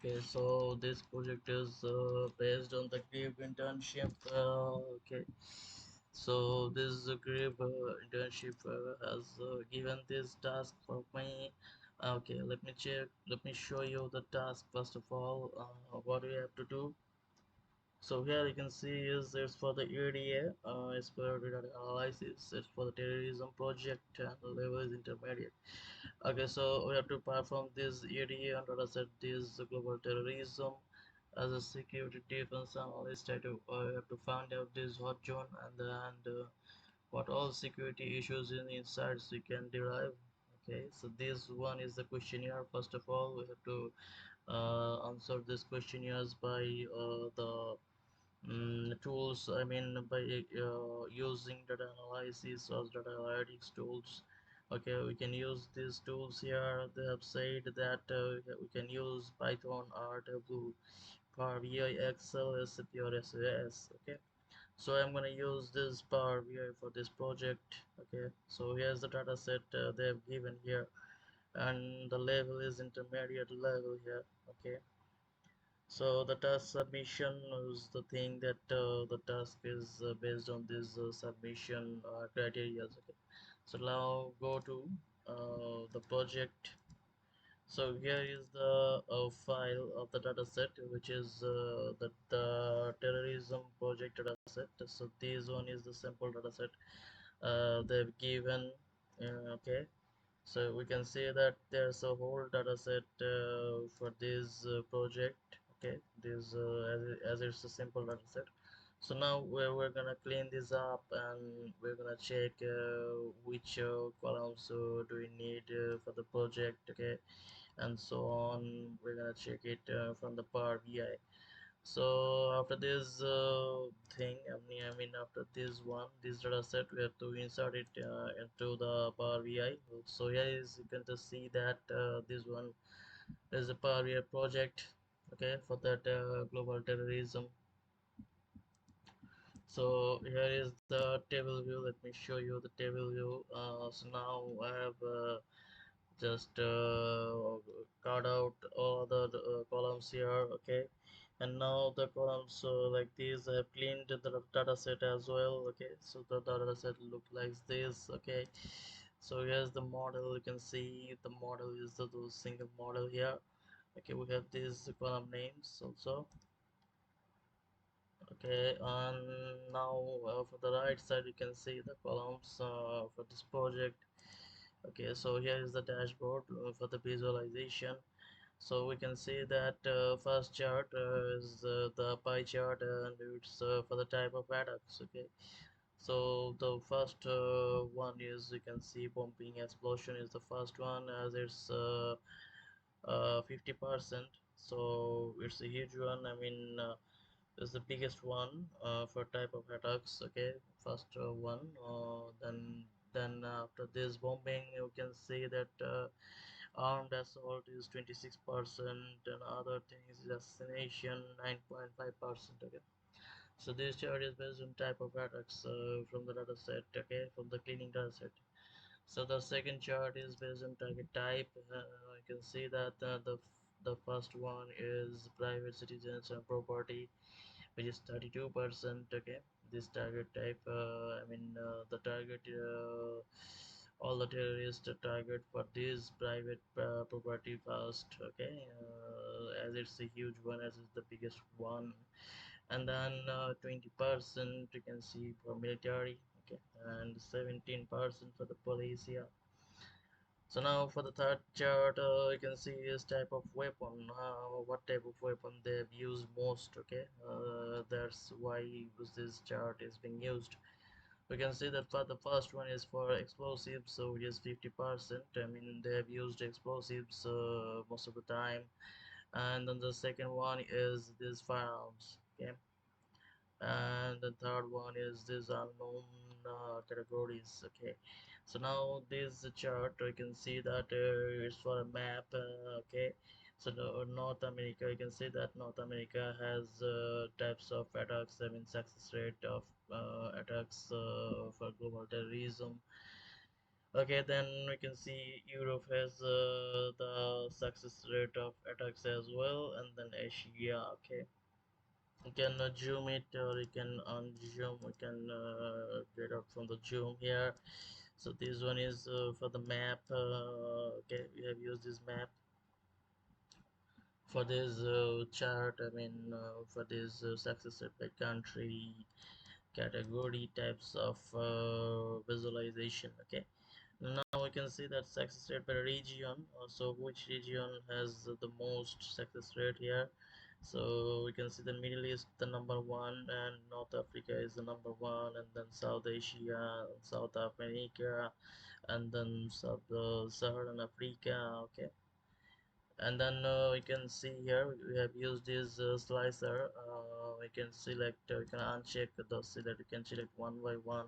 Okay, so this project is based on the GRIP internship. Okay, so this GRIP internship has given this task for me. Okay, let me check. Let me show you the task first of all. What we have to do. So here you can see is it's for the EDA, exploratory data analysis. It's for the terrorism project and the level is intermediate. Okay, so we have to perform this EDA and dataset this global terrorism as a security defense analyst. I have to find out this hot zone and what all security issues in inside so you can derive. Okay, so this one is the questionnaire. First of all, we have to answer this questionnaires by the tools. I mean by using data analysis or data analytics tools. Okay, we can use these tools here. They have said that we can use Python, R, W, Power BI, Excel, SAP or SAS. Okay, so I'm gonna use this Power BI for this project. Okay, so here's the data set they have given here, and the level is intermediate level here. Okay, so the task submission is the thing that the task is based on this submission criteria. Okay. So now go to the project. So here is the file of the dataset, which is the terrorism project dataset. So this one is the sample dataset they've given. Okay, so we can see that there's a whole data set for this project. Okay, this as it's a simple data set. So now we're gonna clean this up and we're gonna check which columns do we need for the project. Okay, and so on. We're gonna check it from the Power BI. So after this I mean after this one, this data set, we have to insert it into the Power BI. So here is you can just see that this one is a Power BI project. Okay, for that global terrorism. So here is the table view. Let me show you the table view. So now I have just cut out all the columns here. Okay, and now the columns like these I have cleaned the data set as well. Okay, so the data set look like this. Okay, so here's the model. You can see the model is the single model here. Okay, we have these column names also. Okay, and now for the right side you can see the columns for this project. Okay, so here is the dashboard for the visualization. So we can see that first chart is the pie chart and it's for the type of attacks. Okay, so the first one is, you can see, pumping explosion is the first one, as it's 50%. So it's a huge one. I mean is the biggest one for type of attacks. Okay, first one. Then after this bombing, you can see that armed assault is 26%, and other things is assassination 9.5%. Okay, so this chart is based on type of attacks from the data set. Okay, from the cleaning data set. So the second chart is based on target type. You can see that the first one is private citizens and property, which is 32%. Okay, this target type, the target all the terrorist target for this private property first. Okay, as it's a huge one, as it's the biggest one. And then 20% you can see for military. Okay, and 17% for the police here. So now for the third chart, you can see this type of weapon, what type of weapon they've used most. Okay, that's why this chart is being used. We can see that for the first one is for explosives, so it is 50%. I mean they have used explosives most of the time. And then the second one is this firearms. Okay, and the third one is this unknown categories. Okay, so now this chart you can see that it's for a map. Okay, so the North America, you can see that North America has types of attacks. I mean success rate of attacks for global terrorism. Okay, then we can see Europe has the success rate of attacks as well, and then Asia. Okay, you can zoom it or you can unzoom. We can get out from the zoom here. So this one is for the map. Okay, we have used this map for this chart. I mean, for this success rate by country, category, types of visualization. Okay, now we can see that success rate by region. So which region has the most success rate here? So we can see the Middle East the number one, and North Africa is the number one, and then South Asia, South America, and then Saharan Africa. Okay, and then we can see here we have used this slicer. We can select, we can uncheck the select, we can select one by one,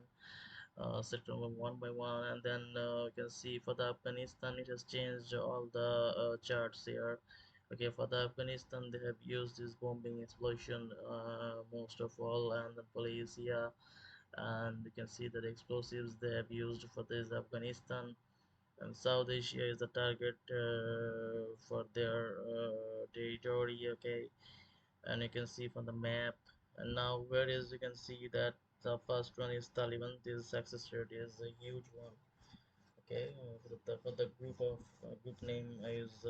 set them one by one, and then you can see for the Afghanistan it has changed all the charts here. Okay, for the Afghanistan they have used this bombing explosion most of all, and the police here, and you can see that explosives they have used for this Afghanistan, and South Asia is the target for their territory. Okay, and you can see from the map. And now where is, you can see that the first one is Taliban. This success rate is a huge one. Okay, for the group of group name is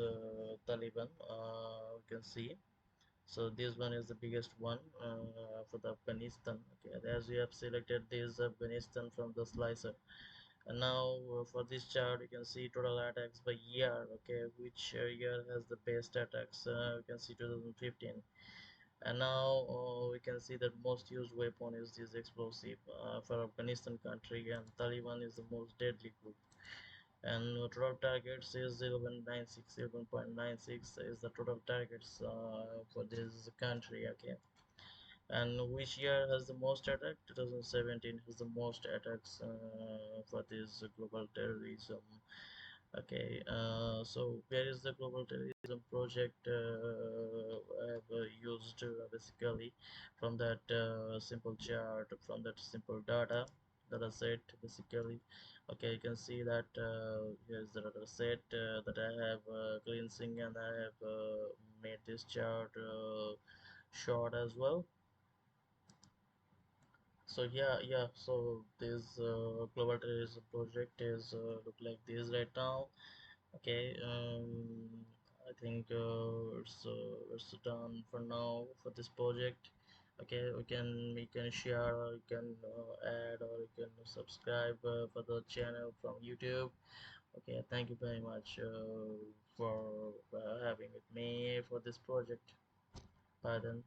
Taliban. You can see, so this one is the biggest one for the Afghanistan. Okay, as we have selected this Afghanistan from the slicer, and now for this chart you can see total attacks by year. Okay, which year has the best attacks? You can see 2015. And now we can see that most used weapon is this explosive for Afghanistan country, and Taliban is the most deadly group. And total targets is 1196, 11.96 is the total targets for this country. Okay, and which year has the most attack? 2017 has the most attacks for this global terrorism. Okay, so where is the global terrorism project I have used basically from that simple chart, from that simple data set basically. Okay, you can see that here's the data set that I have cleansing, and I have made this chart short as well. So yeah, so this global terrorism project is look like this right now. Okay, I think it's done for now for this project. Okay, we can share, or you can add, or you can subscribe for the channel from YouTube. Okay, thank you very much for having with me for this project. Bye then.